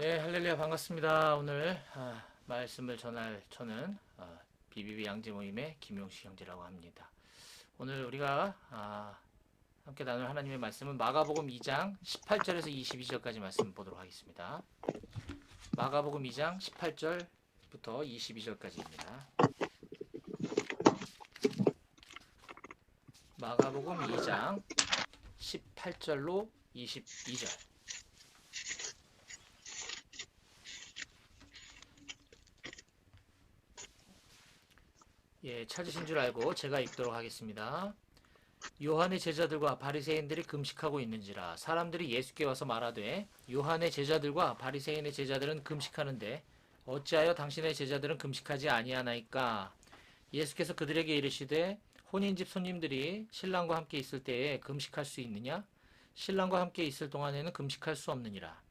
네, 할렐루야 반갑습니다. 오늘 말씀을 전할 저는 BBB 양재 모임의 김용식 형제라고 합니다. 오늘 우리가 함께 나눌 하나님의 말씀은 마가복음 2장 18절에서 22절까지 말씀 보도록 하겠습니다. 마가복음 2장 18절부터 22절까지입니다. 마가복음 2장 18절로 22절. 예, 찾으신 줄 알고 제가 읽도록 하겠습니다. 요한의 제자들과 바리새인들이 금식하고 있는지라 사람들이 예수께 와서 말하되 요한의 제자들과 바리새인의 제자들은 금식하는데 어찌하여 당신의 제자들은 금식하지 아니하나이까? 예수께서 그들에게 이르시되 혼인집 손님들이 신랑과 함께 있을 때에 금식할 수 있느냐? 신랑과 함께 있을 동안에는 금식할 수 없느니라.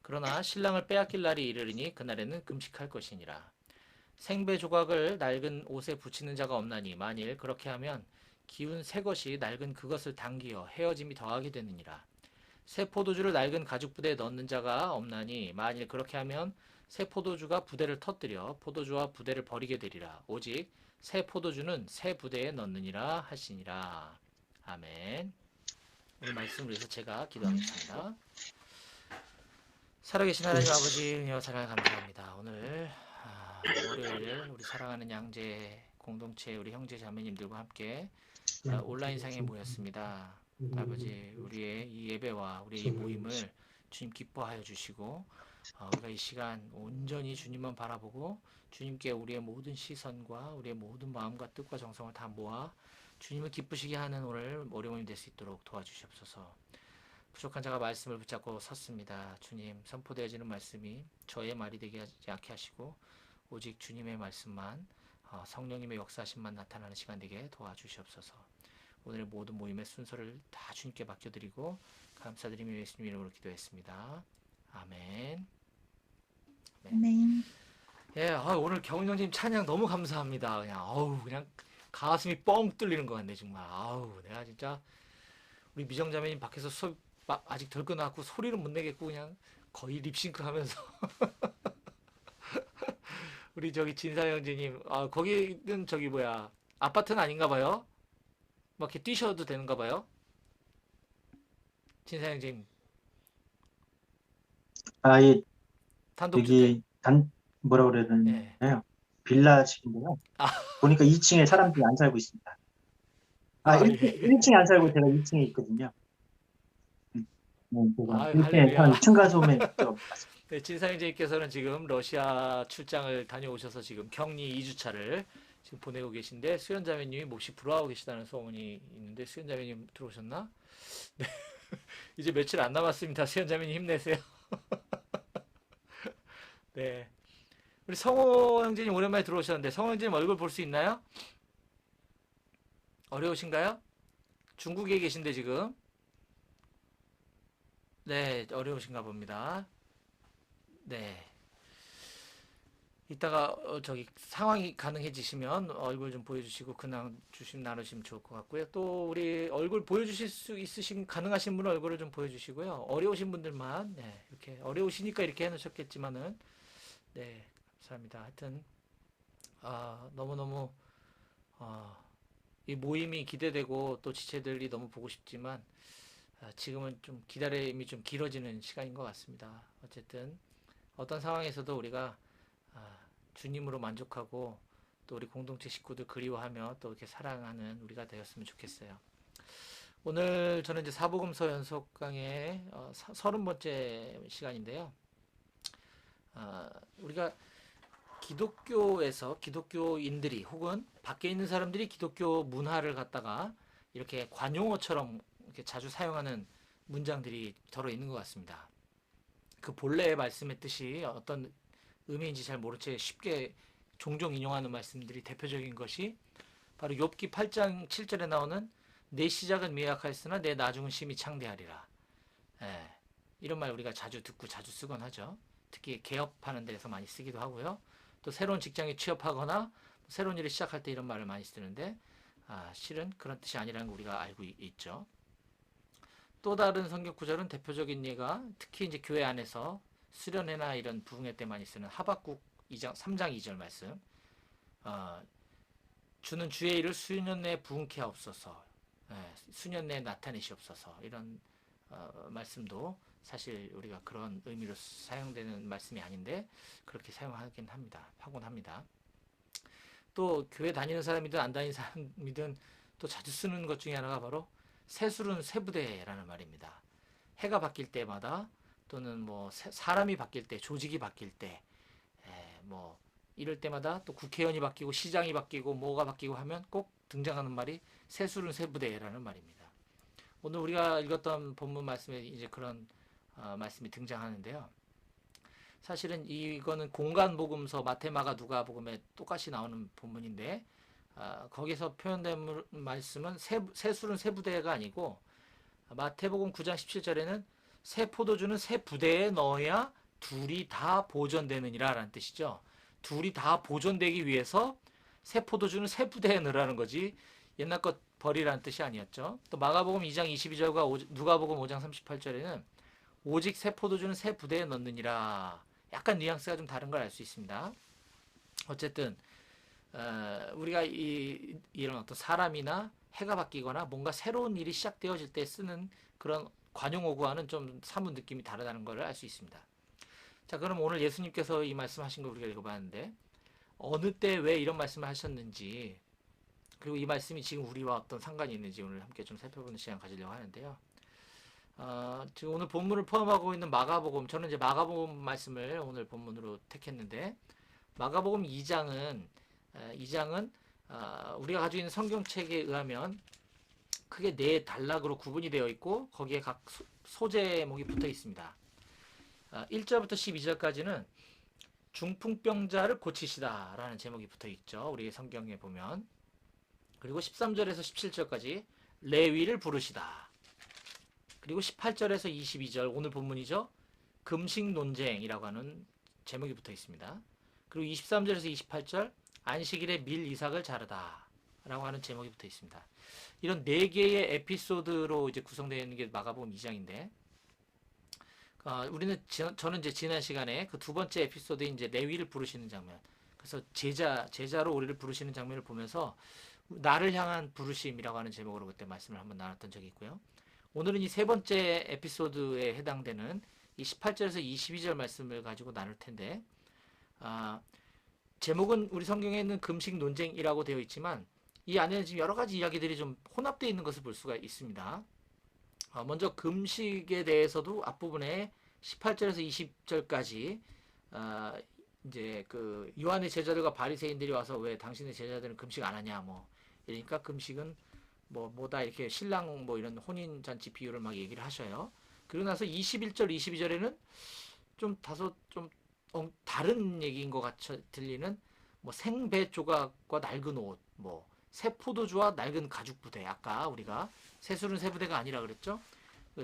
그러나 신랑을 빼앗길 날이 이르리니 그날에는 금식할 것이니라. 생배 조각을 낡은 옷에 붙이는 자가 없나니 만일 그렇게 하면 기운 새 것이 낡은 그것을 당기어 헤어짐이 더하게 되느니라. 새 포도주를 낡은 가죽 부대에 넣는 자가 없나니 만일 그렇게 하면 새 포도주가 부대를 터뜨려 포도주와 부대를 버리게 되리라. 오직 새 포도주는 새 부대에 넣느니라 하시니라. 아멘. 오늘 말씀을 위해서 제가 기도하겠습니다. 살아계신 하나님 아버지 은혜와 사랑을 감사합니다. 오늘 월요일 우리 사랑하는 양재 공동체 우리 형제 자매님들과 함께 온라인상에 모였습니다. 아버지 우리의 이 예배와 우리의 이 모임을 주님 기뻐하여 주시고 우리가 이 시간 온전히 주님만 바라보고 주님께 우리의 모든 시선과 우리의 모든 마음과 뜻과 정성을 다 모아 주님을 기쁘시게 하는 오늘 월요 모임 될 수 있도록 도와주시옵소서. 부족한 자가 말씀을 붙잡고 섰습니다. 주님 선포되어지는 말씀이 저의 말이 되지 않게 하시고 오직 주님의 말씀만 성령님의 역사하심만 나타나는 시간 되게 도와주시옵소서. 오늘의 모든 모임의 순서를 다 주님께 맡겨드리고 감사드리며 예수님 이름으로 기도했습니다. 아멘. 아멘. 예, 오늘 경훈 형님 찬양 너무 감사합니다. 그냥 가슴이 뻥 뚫리는 것 같네 정말. 내가 진짜 우리 미정자매님 밖에서 수업 아직 덜 끝나고 소리를 못 내겠고 그냥 거의 립싱크하면서 우리 저기 진사 형제님 거기는 저기 뭐야 아파트는 아닌가 봐요. 막 이렇게 뛰셔도 되는가 봐요. 진사 형제님 이, 단독주택. 뭐라 그래야 예. 되나요? 빌라식인데요. 아, 보니까 2층에 사람들이 안 살고 있습니다. 예. 1층에 안 살고 제가 2층에 있거든요. 제가 1층에 할렐루야. 한 층간소음에 왔습니다. 네, 진사 형제님께서는 지금 러시아 출장을 다녀오셔서 지금 격리 2주차를 지금 보내고 계신데 수연자매님이 몹시 부러워하고 계시다는 소문이 있는데 수연자매님 들어오셨나? 네. 이제 며칠 안 남았습니다. 수연자매님 힘내세요. 네. 우리 성호 형제님 오랜만에 들어오셨는데 성호 형제님 얼굴 볼 수 있나요? 어려우신가요? 중국에 계신데 지금. 네, 어려우신가 봅니다. 네. 이따가 저기 상황이 가능해지시면 얼굴 좀 보여주시고 근황 주심 나누시면 좋을 것 같고요. 또 우리 얼굴 보여주실 수 있으신 가능하신 분은 얼굴을 좀 보여주시고요. 어려우신 분들만 네, 이렇게 어려우시니까 이렇게 해놓으셨겠지만은 네 감사합니다. 하여튼 너무너무 이 모임이 기대되고 또 지체들이 너무 보고 싶지만 지금은 좀 기다림이 좀 길어지는 시간인 것 같습니다. 어쨌든 어떤 상황에서도 우리가 주님으로 만족하고 또 우리 공동체 식구들 그리워하며 또 이렇게 사랑하는 우리가 되었으면 좋겠어요. 오늘 저는 이제 사복음서 연속 강의 30번째 시간인데요. 우리가 기독교에서 기독교인들이 혹은 밖에 있는 사람들이 기독교 문화를 갖다가 이렇게 관용어처럼 이렇게 자주 사용하는 문장들이 덜어 있는 것 같습니다. 그 본래의 말씀의 뜻이 어떤 의미인지 잘 모른 채 쉽게 종종 인용하는 말씀들이 대표적인 것이 바로 욥기 8장 7절에 나오는 내 시작은 미약하였으나 내 나중은 심히 창대하리라. 예, 이런 말 우리가 자주 듣고 자주 쓰곤 하죠. 특히 개업하는 데서 많이 쓰기도 하고요. 또 새로운 직장에 취업하거나 새로운 일을 시작할 때 이런 말을 많이 쓰는데 실은 그런 뜻이 아니라는 거 우리가 알고 있죠. 또 다른 성경 구절은 대표적인 예가 특히 이제 교회 안에서 수련회나 이런 부흥회 때 많이 쓰는 하박국 2장 3장 2절 말씀. 주는 주의 일을 수년 내에 부흥케 하옵소서. 수년 내에 나타내시옵소서. 이런 말씀도 사실 우리가 그런 의미로 사용되는 말씀이 아닌데 그렇게 사용하긴 합니다. 하곤 합니다. 또 교회 다니는 사람이든 안 다니는 사람이든 또 자주 쓰는 것 중에 하나가 바로 새술은 새부대라는 말입니다. 해가 바뀔 때마다 또는 뭐 사람이 바뀔 때, 조직이 바뀔 때, 뭐 이럴 때마다 또 국회의원이 바뀌고 시장이 바뀌고 뭐가 바뀌고 하면 꼭 등장하는 말이 새술은 새부대라는 말입니다. 오늘 우리가 읽었던 본문 말씀에 이제 그런 말씀이 등장하는데요. 사실은 이거는 공간복음서 마태, 마가, 누가 복음에 똑같이 나오는 본문인데 거기서 표현된 말씀은 새술은 새부대가 아니고 마태복음 9장 17절에는 새 포도주는 새 부대에 넣어야 둘이 다 보존되느니라 라는 뜻이죠. 둘이 다 보존되기 위해서 새 포도주는 새 부대에 넣으라는 거지 옛날 것 버리라는 뜻이 아니었죠. 또 마가복음 2장 22절과 누가복음 5장 38절에는 오직 새 포도주는 새 부대에 넣느니라. 약간 뉘앙스가 좀 다른 걸 알 수 있습니다. 어쨌든 우리가 이런 어떤 사람이나 해가 바뀌거나 뭔가 새로운 일이 시작되어질 때 쓰는 그런 관용어구와는 좀 사뭇 느낌이 다르다는 걸 알 수 있습니다. 자, 그럼 오늘 예수님께서 이 말씀하신 거 우리가 읽어봤는데 어느 때 왜 이런 말씀을 하셨는지 그리고 이 말씀이 지금 우리와 어떤 상관이 있는지 오늘 함께 좀 살펴보는 시간 가지려고 하는데요. 지금 오늘 본문을 포함하고 있는 마가복음, 저는 이제 마가복음 말씀을 오늘 본문으로 택했는데 마가복음 2장은 우리가 가지고 있는 성경책에 의하면 크게 4단락으로 구분이 되어 있고 거기에 각 소제목이 붙어 있습니다. 1절부터 12절까지는 중풍병자를 고치시다 라는 제목이 붙어 있죠. 우리 성경에 보면. 그리고 13절에서 17절까지 레위를 부르시다. 그리고 18절에서 22절 오늘 본문이죠. 금식 논쟁이라고 하는 제목이 붙어 있습니다. 그리고 23절에서 28절 안식일에 밀 이삭을 자르다 라고 하는 제목이 붙어 있습니다. 이런 4개의 에피소드로 이제 구성되어 있는 게 마가복음 2장인데 저는 이제 지난 시간에 그 두 번째 에피소드에 이제 레위를 부르시는 장면, 그래서 제자로 우리를 부르시는 장면을 보면서 나를 향한 부르심이라고 하는 제목으로 그때 말씀을 한번 나눴던 적이 있고요. 오늘은 이 세 번째 에피소드에 해당되는 이 18절에서 22절 말씀을 가지고 나눌 텐데 제목은 우리 성경에 있는 금식 논쟁이라고 되어 있지만 이 안에는 지금 여러 가지 이야기들이 좀 혼합되어 있는 것을 볼 수가 있습니다. 먼저 금식에 대해서도 앞부분에 18절에서 20절까지 이제 그 요한의 제자들과 바리새인들이 와서 왜 당신의 제자들은 금식 안 하냐 뭐 이러니까 금식은 뭐다 이렇게 신랑 뭐 이런 혼인 잔치 비유를 막 얘기를 하셔요. 그리고 나서 21절 22절에는 좀 다소 좀 다른 얘기인 것 같이 들리는 뭐 생배 조각과 낡은 옷, 뭐 새 포도주와 낡은 가죽 부대, 아까 우리가 새술은 새 부대가 아니라 그랬죠.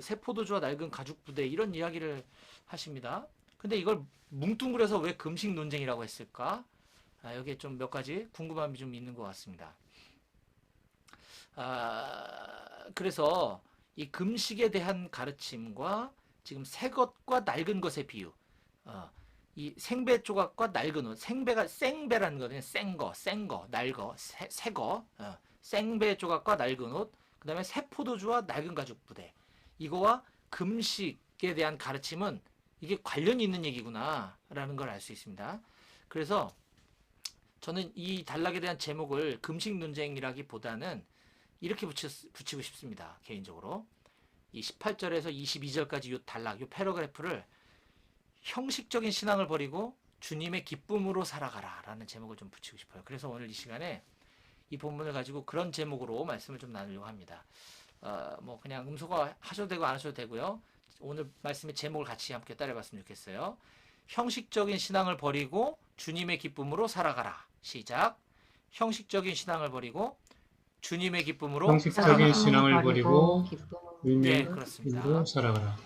새 포도주와 낡은 가죽 부대 이런 이야기를 하십니다. 근데 이걸 뭉뚱그려서 왜 금식 논쟁이라고 했을까? 여기에 좀 몇 가지 궁금함이 좀 있는 것 같습니다. 그래서 이 금식에 대한 가르침과 지금 새 것과 낡은 것의 비유, 이 생배 조각과 낡은 옷, 생배가 생배라는 거거든요. 생거, 낡어, 새거, 생배 조각과 낡은 옷, 그 다음에 새 포도주와 낡은 가죽 부대. 이거와 금식에 대한 가르침은 이게 관련이 있는 얘기구나 라는 걸 알 수 있습니다. 그래서 저는 이 단락에 대한 제목을 금식 논쟁이라기보다는 이렇게 붙이고 싶습니다. 개인적으로 이 18절에서 22절까지 이 단락, 이 패러그래프를 형식적인 신앙을 버리고 주님의 기쁨으로 살아가라 라는 제목을 좀 붙이고 싶어요. 그래서 오늘 이 시간에 이 본문을 가지고 그런 제목으로 말씀을 좀 나누려고 합니다. 뭐 그냥 음소거 하셔도 되고 안 하셔도 되고요. 오늘 말씀의 제목을 같이 함께 따라해봤으면 좋겠어요. 형식적인 신앙을 버리고 주님의 기쁨으로 살아가라. 시작. 형식적인 신앙을 버리고 주님의 기쁨으로 형식적인 살아가라. 신앙을 버리고 네, 주님의 그렇습니다. 기쁨으로 살아가라.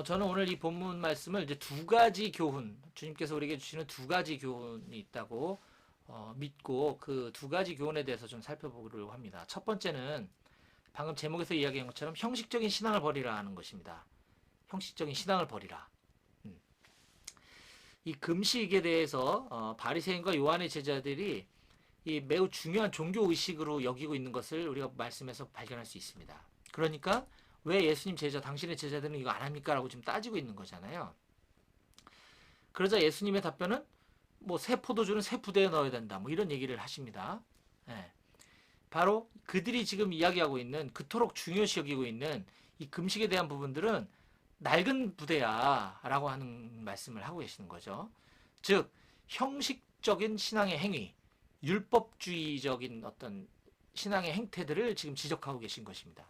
저는 오늘 이 본문 말씀을 이제 두 가지 교훈, 주님께서 우리에게 주시는 두 가지 교훈이 있다고 믿고 그 두 가지 교훈에 대해서 좀 살펴보려고 합니다. 첫 번째는 방금 제목에서 이야기한 것처럼 형식적인 신앙을 버리라 하는 것입니다. 형식적인 신앙을 버리라. 이 금식에 대해서 바리새인과 요한의 제자들이 이 매우 중요한 종교 의식으로 여기고 있는 것을 우리가 말씀에서 발견할 수 있습니다. 그러니까 왜 예수님 제자, 당신의 제자들은 이거 안 합니까? 라고 지금 따지고 있는 거잖아요. 그러자 예수님의 답변은 뭐 새 포도주는 새 부대에 넣어야 된다. 뭐 이런 얘기를 하십니다. 예. 바로 그들이 지금 이야기하고 있는 그토록 중요시 여기고 있는 이 금식에 대한 부분들은 낡은 부대야 라고 하는 말씀을 하고 계시는 거죠. 즉 형식적인 신앙의 행위, 율법주의적인 어떤 신앙의 행태들을 지금 지적하고 계신 것입니다.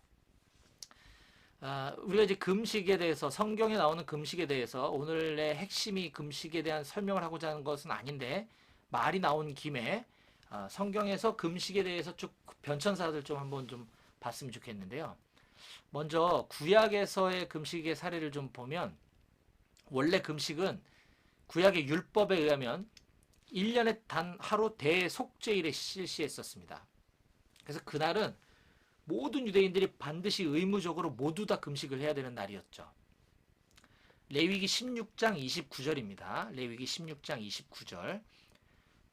우리가 이제 금식에 대해서, 성경에 나오는 금식에 대해서 오늘의 핵심이 금식에 대한 설명을 하고자 하는 것은 아닌데, 말이 나온 김에 성경에서 금식에 대해서 쭉 변천사들 좀 한번 좀 봤으면 좋겠는데요. 먼저 구약에서의 금식의 사례를 좀 보면, 원래 금식은 구약의 율법에 의하면 1년에 단 하루 대속죄일에 실시했었습니다. 그래서 그날은 모든 유대인들이 반드시 의무적으로 모두 다 금식을 해야 되는 날이었죠. 레위기 16장 29절입니다. 레위기 16장 29절.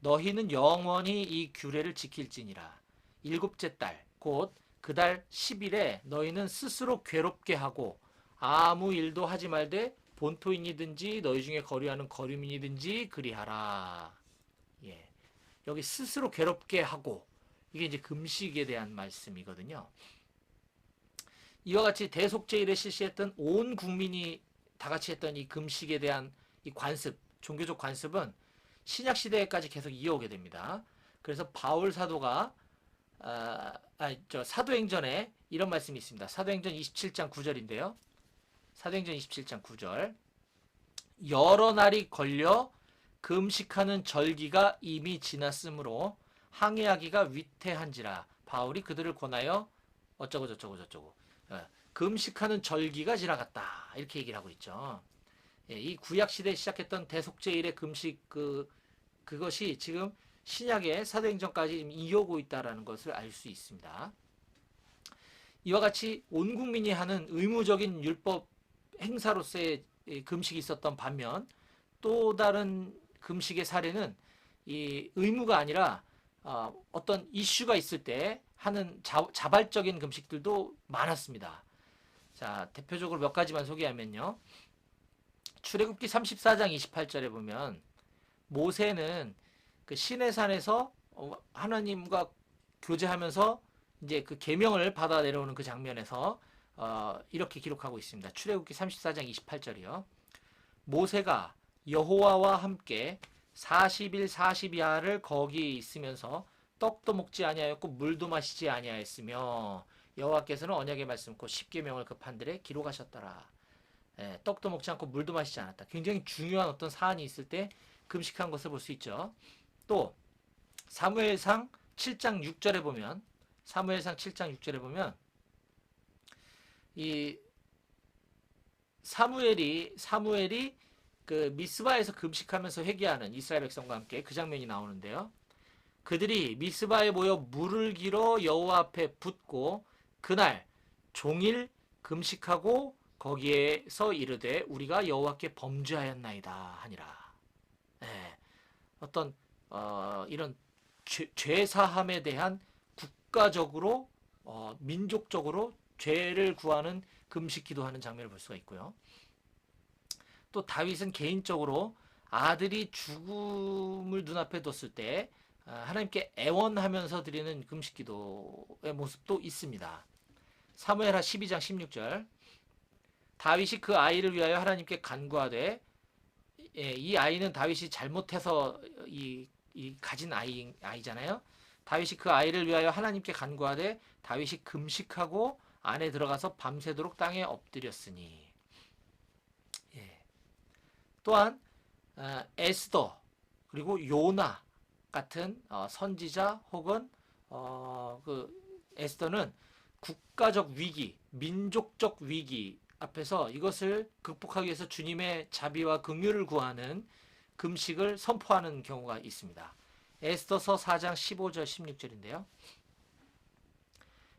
너희는 영원히 이 규례를 지킬지니라. 일곱째 달, 곧 그 달 10일에 너희는 스스로 괴롭게 하고 아무 일도 하지 말되 본토인이든지 너희 중에 거류하는 거류민이든지 그리하라. 예. 여기 스스로 괴롭게 하고, 이게 이제 금식에 대한 말씀이거든요. 이와 같이 대속죄일에 실시했던 온 국민이 다 같이 했던 이 금식에 대한 이 관습, 종교적 관습은 신약 시대에까지 계속 이어오게 됩니다. 그래서 바울 사도가 사도행전에 이런 말씀이 있습니다. 사도행전 27장 9절인데요. 사도행전 27장 9절. 여러 날이 걸려 금식하는 절기가 이미 지났으므로 항해하기가 위태한지라. 바울이 그들을 권하여 어쩌고 저쩌고 저쩌고. 금식하는 절기가 지나갔다. 이렇게 얘기를 하고 있죠. 이 구약 시대에 시작했던 대속죄일의 금식 그것이 지금 신약의 사도행전까지 지금 이어오고 있다라는 것을 알 수 있습니다. 이와 같이 온 국민이 하는 의무적인 율법 행사로서의 금식이 있었던 반면, 또 다른 금식의 사례는 이 의무가 아니라 어떤 이슈가 있을 때 하는 자발적인 금식들도 많았습니다. 자, 대표적으로 몇 가지만 소개하면요. 출애굽기 34장 28절에 보면 모세는 그 시내산에서 하나님과 교제하면서 이제 그 계명을 받아 내려오는 그 장면에서 이렇게 기록하고 있습니다. 출애굽기 34장 28절이요. 모세가 여호와와 함께 40일 40야를 거기 있으면서 떡도 먹지 아니하였고 물도 마시지 아니하였으며 여호와께서는 언약의 말씀 곧 십계명을 그 판들에 기록하셨더라. 떡도 먹지 않고 물도 마시지 않았다. 굉장히 중요한 어떤 사안이 있을 때 금식한 것을 볼 수 있죠. 또 사무엘상 7장 6절에 보면, 사무엘상 7장 6절에 보면 이 사무엘이 그 미스바에서 금식하면서 회개하는 이스라엘 백성과 함께 그 장면이 나오는데요. 그들이 미스바에 모여 물을 길어 여호와 앞에 붓고 그날 종일 금식하고 거기에서 이르되 우리가 여호와께 범죄하였나이다 하니라. 어떤 이런 죄사함에 대한 국가적으로 민족적으로 죄를 구하는 금식 기도하는 장면을 볼 수가 있고요. 또 다윗은 개인적으로 아들이 죽음을 눈앞에 뒀을 때 하나님께 애원하면서 드리는 금식 기도의 모습도 있습니다. 사무엘하 12장 16절. 다윗이 그 아이를 위하여 하나님께 간구하되, 이 아이는 다윗이 잘못해서 이 가진 아이잖아요. 다윗이 그 아이를 위하여 하나님께 간구하되 다윗이 금식하고 안에 들어가서 밤새도록 땅에 엎드렸으니. 또한 에스더 그리고 요나 같은 선지자 혹은 그 에스더는 국가적 위기, 민족적 위기 앞에서 이것을 극복하기 위해서 주님의 자비와 긍휼을 구하는 금식을 선포하는 경우가 있습니다. 에스더서 4장 15절 16절인데요.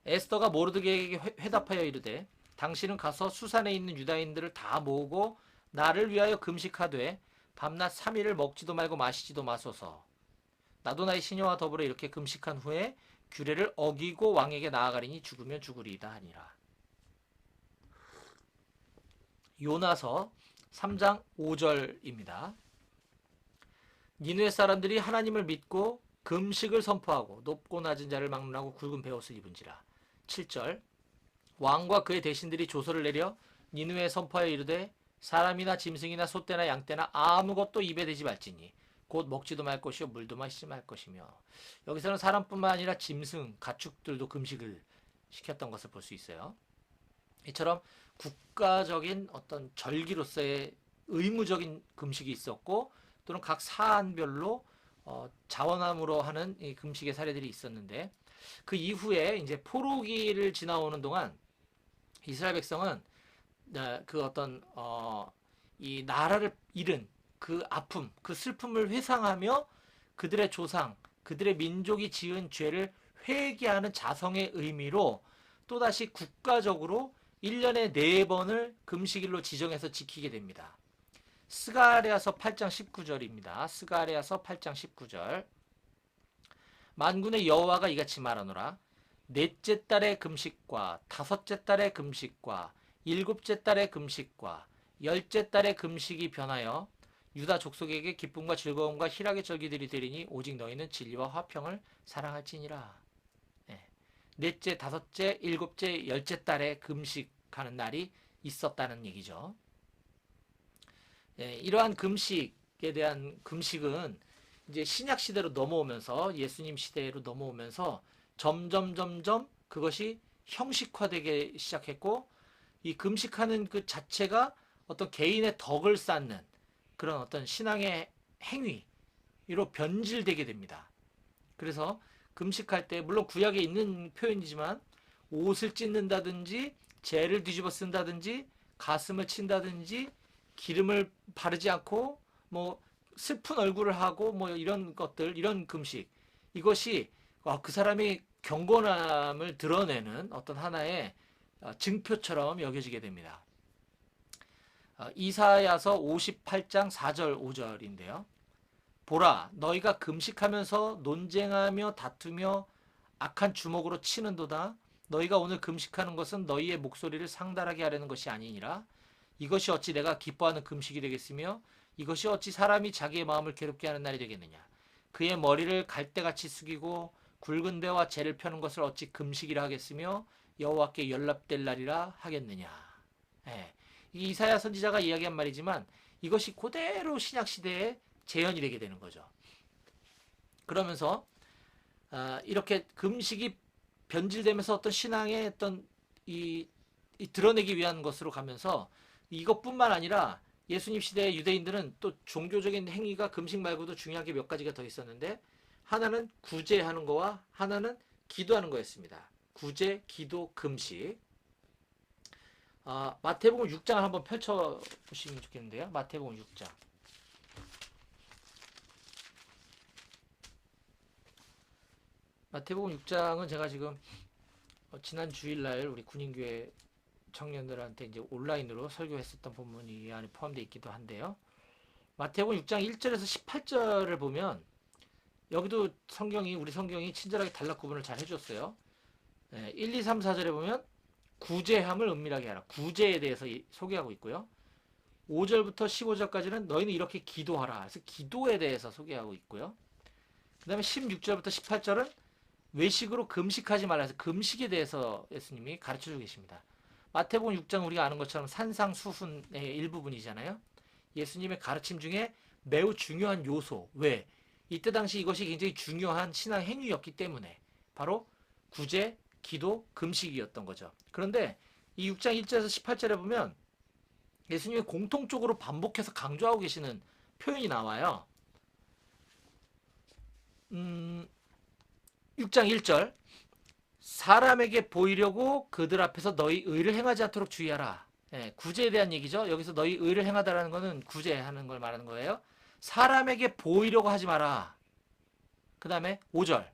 에스더가 모르드게에게 회답하여 이르되 당신은 가서 수산에 있는 유다인들을 다 모으고 나를 위하여 금식하되 밤낮 3일을 먹지도 말고 마시지도 마소서. 나도 나의 시녀와 더불어 이렇게 금식한 후에 규례를 어기고 왕에게 나아가리니 죽으면 죽으리이다 하니라. 요나서 3장 5절입니다. 니느웨 사람들이 하나님을 믿고 금식을 선포하고 높고 낮은 자를 막론하고 굵은 베옷을 입은지라. 7절 왕과 그의 대신들이 조서를 내려 니느웨에 선포하여 이르되 사람이나 짐승이나 소떼나 양떼나 아무것도 입에 대지 말지니 곧 먹지도 말 것이요 물도 마시지 말 것이며. 여기서는 사람뿐만 아니라 짐승, 가축들도 금식을 시켰던 것을 볼 수 있어요. 이처럼 국가적인 어떤 절기로서의 의무적인 금식이 있었고 또는 각 사안별로 자원함으로 하는 이 금식의 사례들이 있었는데 그 이후에 이제 포로기를 지나오는 동안 이스라엘 백성은 그 어떤 이 나라를 잃은 그 아픔, 그 슬픔을 회상하며 그들의 조상, 그들의 민족이 지은 죄를 회개하는 자성의 의미로 또다시 국가적으로 1년에 4번을 금식일로 지정해서 지키게 됩니다. 스가랴서 8장 19절입니다. 스가랴서 8장 19절 만군의 여호와가 이같이 말하노라. 넷째 달의 금식과 다섯째 달의 금식과 일곱째 달의 금식과 열째 달의 금식이 변하여 유다 족속에게 기쁨과 즐거움과 희락의 절기들이 되리니 오직 너희는 진리와 화평을 사랑할지니라. 넷째, 다섯째, 일곱째, 열째 달에 금식하는 날이 있었다는 얘기죠. 이러한 금식에 대한 금식은 이제 신약 시대로 넘어오면서 예수님 시대로 넘어오면서 점점 그것이 형식화되기 시작했고 이 금식하는 그 자체가 어떤 개인의 덕을 쌓는 그런 어떤 신앙의 행위로 변질되게 됩니다. 그래서 금식할 때 물론 구약에 있는 표현이지만 옷을 찢는다든지 재를 뒤집어 쓴다든지 가슴을 친다든지 기름을 바르지 않고 뭐 슬픈 얼굴을 하고 뭐 이런 것들 이런 금식 이것이 그 사람이 경건함을 드러내는 어떤 하나의 증표처럼 여겨지게 됩니다. 이사야서 58장 4절 5절인데요. 보라 너희가 금식하면서 논쟁하며 다투며 악한 주먹으로 치는도다. 너희가 오늘 금식하는 것은 너희의 목소리를 상달하게 하려는 것이 아니니라. 이것이 어찌 내가 기뻐하는 금식이 되겠으며 이것이 어찌 사람이 자기의 마음을 괴롭게 하는 날이 되겠느냐. 그의 머리를 갈대같이 숙이고 굵은 배와 재를 펴는 것을 어찌 금식이라 하겠으며 여호와께 연락될 날이라 하겠느냐. 이 이사야 선지자가 이야기한 말이지만 이것이 그대로 신약시대에 재현이 되게 되는 거죠. 그러면서 이렇게 금식이 변질되면서 어떤 신앙의 어떤 이 드러내기 위한 것으로 가면서 이것뿐만 아니라 예수님 시대의 유대인들은 또 종교적인 행위가 금식 말고도 중요한 게 몇 가지가 더 있었는데 하나는 구제하는 거와 하나는 기도하는 거였습니다. 구제, 기도, 금식. 마태복음 6장을 한번 펼쳐보시면 좋겠는데요. 마태복음 6장. 마태복음 6장은 제가 지금 지난 주일날 우리 군인교회 청년들한테 이제 온라인으로 설교했었던 본문이 이 안에 포함되어 있기도 한데요. 마태복음 6장 1절에서 18절을 보면 여기도 우리 성경이 친절하게 단락 구분을 잘 해줬어요. 1, 2, 3, 4절에 보면 구제함을 은밀하게 하라. 구제에 대해서 소개하고 있고요. 5절부터 15절까지는 너희는 이렇게 기도하라. 그래서 기도에 대해서 소개하고 있고요. 그 다음에 16절부터 18절은 외식으로 금식하지 말라 해서 금식에 대해서 예수님이 가르쳐주고 계십니다. 마태복음 6장 우리가 아는 것처럼 산상수훈의 일부분이잖아요. 예수님의 가르침 중에 매우 중요한 요소. 왜? 이때 당시 이것이 굉장히 중요한 신앙 행위였기 때문에 바로 구제, 기도, 금식이었던 거죠. 그런데 이 6장 1절에서 18절에 보면 예수님이 공통적으로 반복해서 강조하고 계시는 표현이 나와요. 6장 1절 사람에게 보이려고 그들 앞에서 너희 의를 행하지 않도록 주의하라. 구제에 대한 얘기죠. 여기서 너희 의를 행하다라는 것은 구제하는 걸 말하는 거예요. 사람에게 보이려고 하지 마라. 그 다음에 5절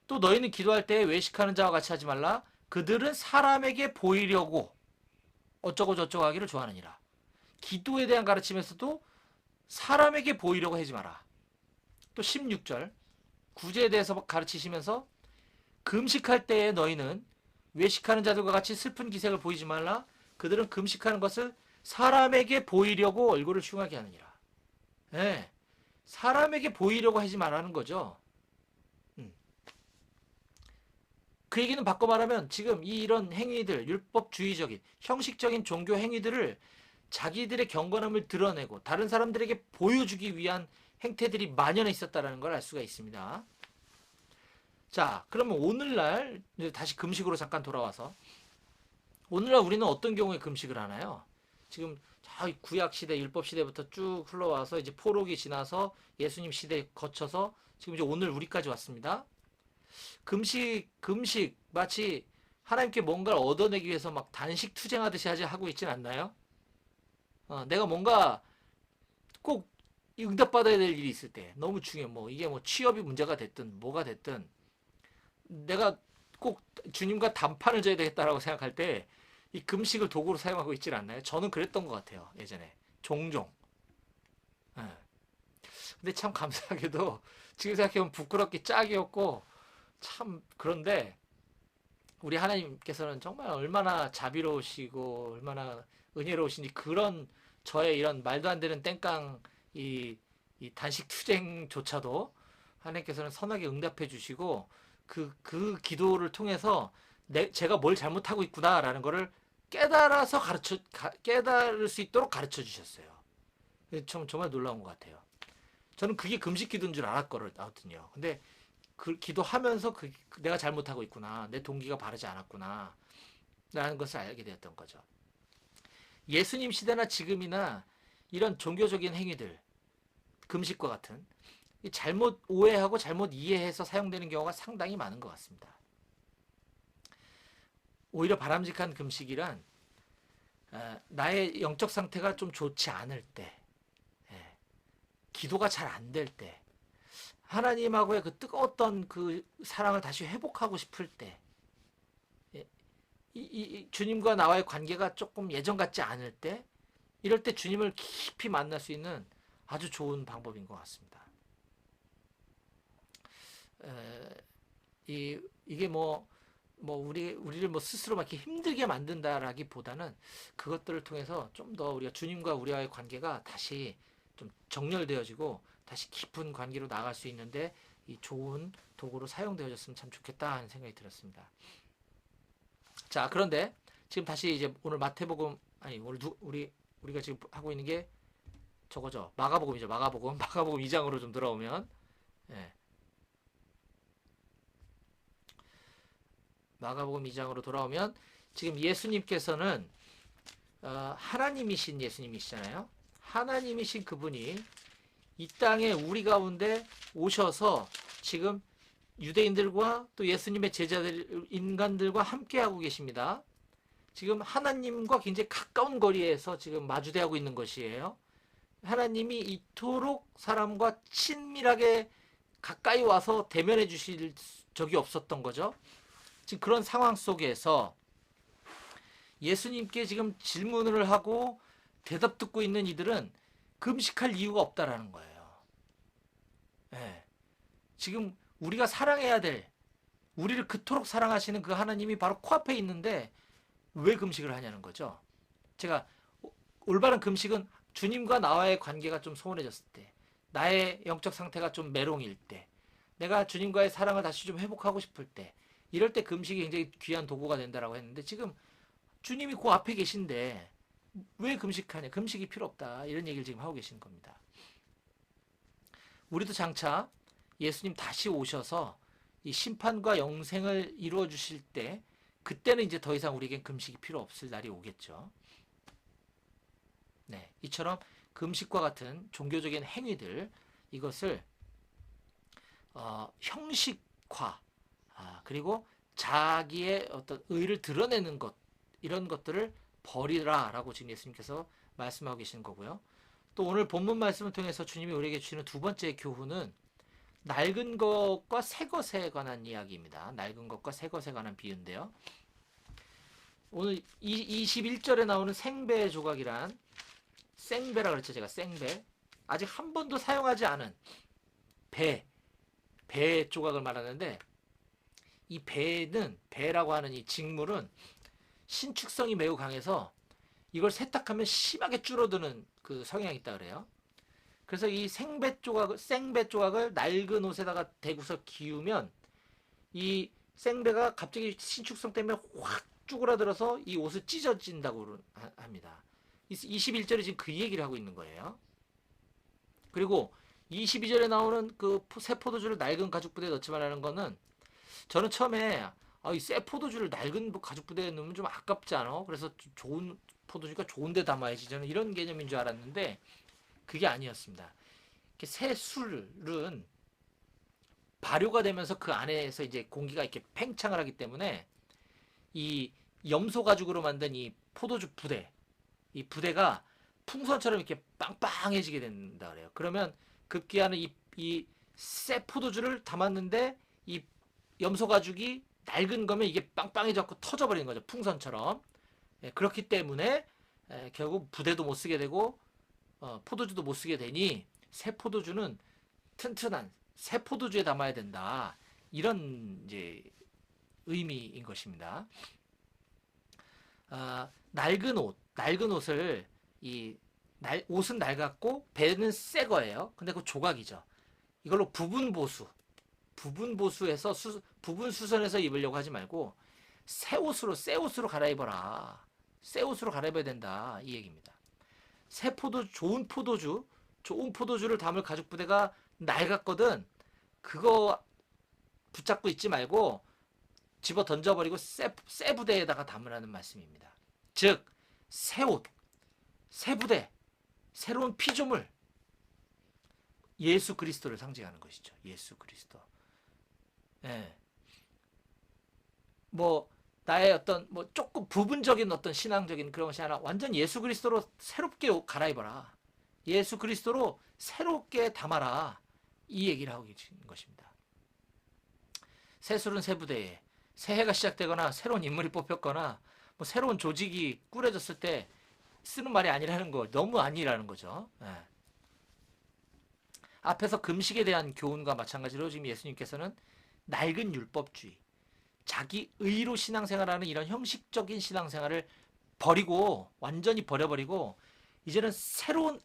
또 너희는 기도할 때 외식하는 자와 같이 하지 말라. 그들은 사람에게 보이려고 어쩌고 저쩌고 하기를 좋아하느니라. 기도에 대한 가르침에서도 사람에게 보이려고 하지 마라. 또 16절 구제에 대해서 가르치시면서 금식할 때에 너희는 외식하는 자들과 같이 슬픈 기색을 보이지 말라. 그들은 금식하는 것을 사람에게 보이려고 얼굴을 흉하게 하느니라. 예, 사람에게 보이려고 하지 말라는 거죠. 그 얘기는 바꿔 말하면 지금 이런 행위들, 율법주의적인 형식적인 종교 행위들을 자기들의 경건함을 드러내고 다른 사람들에게 보여주기 위한 행태들이 만연해 있었다는 걸 알 수가 있습니다. 자, 그러면 오늘날 이제 다시 금식으로 잠깐 돌아와서 오늘날 우리는 어떤 경우에 금식을 하나요? 지금 구약 시대, 율법 시대부터 쭉 흘러와서 이제 포로기 지나서 예수님 시대 거쳐서 지금 이제 오늘 우리까지 왔습니다. 금식 마치 하나님께 뭔가를 얻어내기 위해서 막 단식 투쟁하듯이 하고 있진 않나요? 내가 뭔가 꼭 응답받아야 될 일이 있을 때 너무 중요해. 뭐 이게 뭐 취업이 문제가 됐든 뭐가 됐든 내가 꼭 주님과 단판을 져야 되겠다라고 생각할 때 이 금식을 도구로 사용하고 있질 않나요? 저는 그랬던 것 같아요. 예전에 종종. 예. 근데 참 감사하게도 지금 생각해보면 부끄럽게 짝이었고 참 그런데 우리 하나님께서는 정말 얼마나 자비로우시고 얼마나 은혜로우신지 그런 저의 이런 말도 안 되는 땡깡 이 단식 투쟁조차도 하나님께서는 선하게 응답해 주시고 그 기도를 통해서 제가 뭘 잘못하고 있구나라는 거를 깨달아서 깨달을 수 있도록 가르쳐 주셨어요. 정말 놀라운 것 같아요. 저는 그게 금식 기도인 줄 알았거든요. 근데 그 기도하면서 내가 잘못하고 있구나. 내 동기가 바르지 않았구나. 라는 것을 알게 되었던 거죠. 예수님 시대나 지금이나 이런 종교적인 행위들, 금식과 같은 잘못 오해하고 잘못 이해해서 사용되는 경우가 상당히 많은 것 같습니다. 오히려 바람직한 금식이란 나의 영적 상태가 좀 좋지 않을 때, 기도가 잘 안 될 때, 하나님하고의 그 뜨거웠던 그 사랑을 다시 회복하고 싶을 때, 주님과 나와의 관계가 조금 예전 같지 않을 때, 이럴 때 주님을 깊이 만날 수 있는 아주 좋은 방법인 것 같습니다. 이게 우리를 스스로 막 이렇게 힘들게 만든다라기보다는 그것들을 통해서 좀 더 우리가 주님과 우리와의 관계가 다시 좀 정렬되어지고 다시 깊은 관계로 나아갈 수 있는데 이 좋은 도구로 사용되어졌으면 참 좋겠다 하는 생각이 들었습니다. 자, 그런데 지금 다시 이제 오늘 마태복음 오늘 우리가 지금 하고 있는 게 저거죠. 마가복음이죠. 마가복음 2장으로 좀 들어오면 마가복음 2장으로 돌아오면 지금 예수님께서는 하나님이신 예수님이시잖아요. 하나님이신 그분이 이 땅에 우리 가운데 오셔서 지금 유대인들과 또 예수님의 제자들, 인간들과 함께하고 계십니다. 지금 하나님과 굉장히 가까운 거리에서 지금 마주대하고 있는 것이에요. 하나님이 이토록 사람과 친밀하게 가까이 와서 대면해 주실 적이 없었던 거죠. 지금 그런 상황 속에서 예수님께 지금 질문을 하고 대답 듣고 있는 이들은 금식할 이유가 없다라는 거예요. 지금 우리가 사랑해야 될, 우리를 그토록 사랑하시는 그 하나님이 바로 코앞에 있는데 왜 금식을 하냐는 거죠. 제가 올바른 금식은 주님과 나와의 관계가 좀 소원해졌을 때, 나의 영적 상태가 좀 메롱일 때, 내가 주님과의 사랑을 다시 좀 회복하고 싶을 때, 이럴 때 금식이 굉장히 귀한 도구가 된다라고 했는데 지금 주님이 그 앞에 계신데 왜 금식하냐? 금식이 필요 없다. 이런 얘기를 지금 하고 계시는 겁니다. 우리도 장차 예수님 다시 오셔서 이 심판과 영생을 이루어 주실 때 그때는 이제 더 이상 우리에겐 금식이 필요 없을 날이 오겠죠. 네, 이처럼 금식과 같은 종교적인 행위들 이것을 형식화 그리고 자기의 어떤 의를 드러내는 것 이런 것들을 버리라라고 지금 예수님께서 말씀하고 계시는 거고요. 또 오늘 본문 말씀을 통해서 주님이 우리에게 주시는 두 번째 교훈은 낡은 것과 새 것에 관한 이야기입니다. 낡은 것과 새 것에 관한 비유인데요. 오늘 21절에 나오는 생배 조각이란 생배라 그랬죠. 제가 생배. 아직 한 번도 사용하지 않은 배 조각을 말하는데, 이 배라고 하는 이 직물은 신축성이 매우 강해서 이걸 세탁하면 심하게 줄어드는 그 성향이 있다 그래요. 그래서 이 생배 조각을 낡은 옷에다가 대고서 기우면 이 생배가 갑자기 신축성 때문에 확 쭈그라들어서 이 옷을 찢어진다고 합니다. 21절에 지금 그 얘기를 하고 있는 거예요. 그리고 22절에 나오는 그 새 포도주를 낡은 가죽 부대에 넣지 말라는 거는, 저는 처음에 이 새 포도주를 낡은 가죽 부대에 넣으면 좀 아깝지 않아? 그래서 좋은 포도주가 좋은데 담아야지, 저는 이런 개념인 줄 알았는데 그게 아니었습니다. 새 술은 발효가 되면서 그 안에서 이제 공기가 이렇게 팽창을 하기 때문에 이 염소 가죽으로 만든 이 포도주 부대, 이 부대가 풍선처럼 이렇게 빵빵해지게 된다 그래요. 그러면 급기야는 이 새 포도주를 담았는데 이 염소 가죽이 낡은 거면 이게 빵빵해져서 터져버리는 거죠. 풍선처럼. 그렇기 때문에 결국 부대도 못 쓰게 되고 포도주도 못 쓰게 되니 새 포도주는 튼튼한 새 포도주에 담아야 된다. 이런 이제 의미인 것입니다. 낡은 옷을 옷은 낡았고 배는 새 거예요. 근데 그 조각이죠. 이걸로 부분 보수해서 부분 수선해서 입으려고 하지 말고 새 옷으로 갈아입어라. 새 옷으로 갈아입어야 된다. 이 얘기입니다. 좋은 포도주를 담을 가죽 부대가 낡았거든. 그거 붙잡고 있지 말고 집어 던져버리고 새 부대에다가 담으라는 말씀입니다. 즉 새 옷, 새 부대, 새로운 피조물, 예수 그리스도를 상징하는 것이죠. 예수 그리스도. 예. 나의 어떤 조금 부분적인 어떤 신앙적인 그런 것이 아니라 완전 예수 그리스도로 새롭게 갈아입어라. 예수 그리스도로 새롭게 담아라. 이 얘기를 하고 계신 것입니다. 새술은 새 부대에 새해가 시작되거나 새로운 인물이 뽑혔거나 새로운 조직이 꾸려졌을 때 쓰는 말이 아니라는 거, 너무 아니라는 거죠. 예. 앞에서 금식에 대한 교훈과 마찬가지로 지금 예수님께서는 낡은 율법주의, 자기 의로 신앙생활하는 이런 형식적인 신앙생활을 완전히 버려버리고 이제는 새로운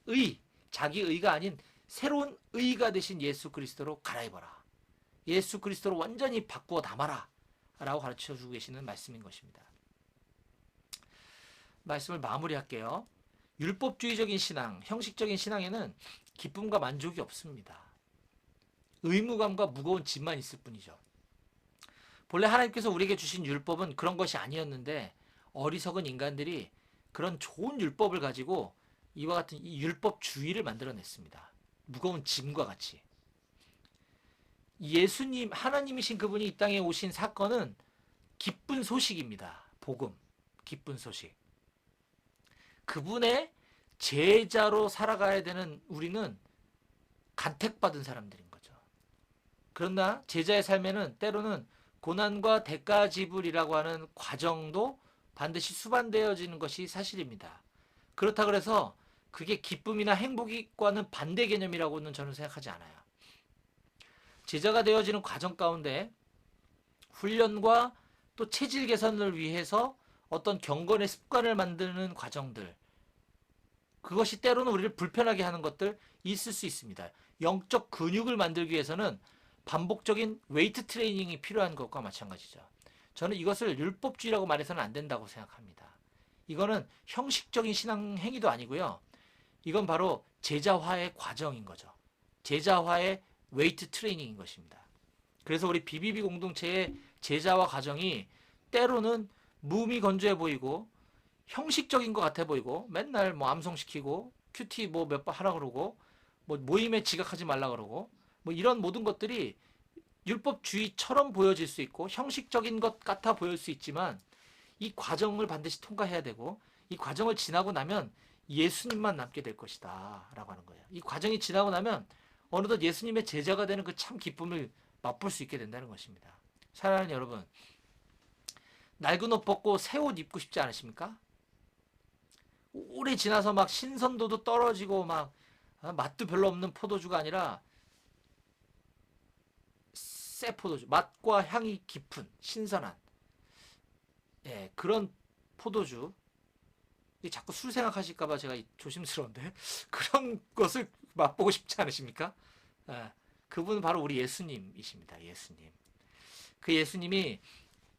자기 의가 아닌 새로운 의가 되신 예수 그리스도로 갈아입어라. 예수 그리스도로 완전히 바꾸어 담아라. 라고 가르쳐주고 계시는 말씀인 것입니다. 말씀을 마무리할게요. 율법주의적인 신앙, 형식적인 신앙에는 기쁨과 만족이 없습니다. 의무감과 무거운 짐만 있을 뿐이죠. 본래 하나님께서 우리에게 주신 율법은 그런 것이 아니었는데 어리석은 인간들이 그런 좋은 율법을 가지고 이와 같은 이 율법주의를 만들어냈습니다. 무거운 짐과 같이. 하나님이신 그분이 이 땅에 오신 사건은 기쁜 소식입니다. 복음, 기쁜 소식. 그분의 제자로 살아가야 되는 우리는 간택받은 사람들인 거죠. 그러나 제자의 삶에는 때로는 고난과 대가 지불이라고 하는 과정도 반드시 수반되어지는 것이 사실입니다. 그렇다 그래서 그게 기쁨이나 행복과는 반대 개념이라고는 저는 생각하지 않아요. 제자가 되어지는 과정 가운데 훈련과 또 체질 개선을 위해서 어떤 경건의 습관을 만드는 과정들, 그것이 때로는 우리를 불편하게 하는 것들 있을 수 있습니다. 영적 근육을 만들기 위해서는 반복적인 웨이트 트레이닝이 필요한 것과 마찬가지죠. 저는 이것을 율법주의라고 말해서는 안 된다고 생각합니다. 이거는 형식적인 신앙 행위도 아니고요. 이건 바로 제자화의 과정인 거죠. 제자화의 웨이트 트레이닝인 것입니다. 그래서 우리 BBB 공동체의 제자화 과정이 때로는 무미건조해 보이고 형식적인 것 같아 보이고 맨날 암송시키고 큐티 몇 번 하라 그러고 모임에 지각하지 말라 그러고 이런 모든 것들이 율법주의처럼 보여질 수 있고 형식적인 것 같아 보일 수 있지만 이 과정을 반드시 통과해야 되고 이 과정을 지나고 나면 예수님만 남게 될 것이다 라고 하는 거예요. 이 과정이 지나고 나면 어느덧 예수님의 제자가 되는 그 참 기쁨을 맛볼 수 있게 된다는 것입니다. 사랑하는 여러분, 낡은 옷 벗고 새 옷 입고 싶지 않으십니까? 오래 지나서 막 신선도도 떨어지고 막 맛도 별로 없는 포도주가 아니라 새 포도주, 맛과 향이 깊은 신선한 예, 그런 포도주. 자꾸 술 생각하실까봐 제가 조심스러운데 그런 것을 맛보고 싶지 않으십니까? 예, 그분은 바로 우리 예수님이십니다. 예수님. 그 예수님이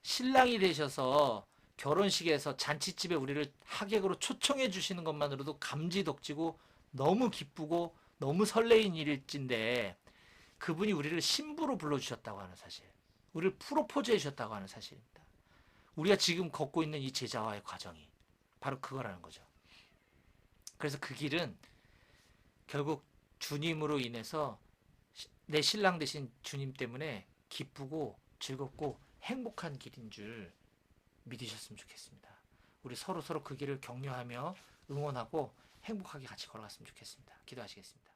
신랑이 되셔서 결혼식에서 잔치집에 우리를 하객으로 초청해 주시는 것만으로도 감지덕지고 너무 기쁘고 너무 설레인 일일진데 그분이 우리를 신부로 불러주셨다고 하는 사실, 우리를 프로포즈해 주셨다고 하는 사실입니다. 우리가 지금 걷고 있는 이 제자와의 과정이 바로 그거라는 거죠. 그래서 그 길은 결국 주님으로 인해서 내 신랑 되신 주님 때문에 기쁘고 즐겁고 행복한 길인 줄 믿으셨으면 좋겠습니다. 우리 서로 그 길을 격려하며 응원하고 행복하게 같이 걸어갔으면 좋겠습니다. 기도하시겠습니다.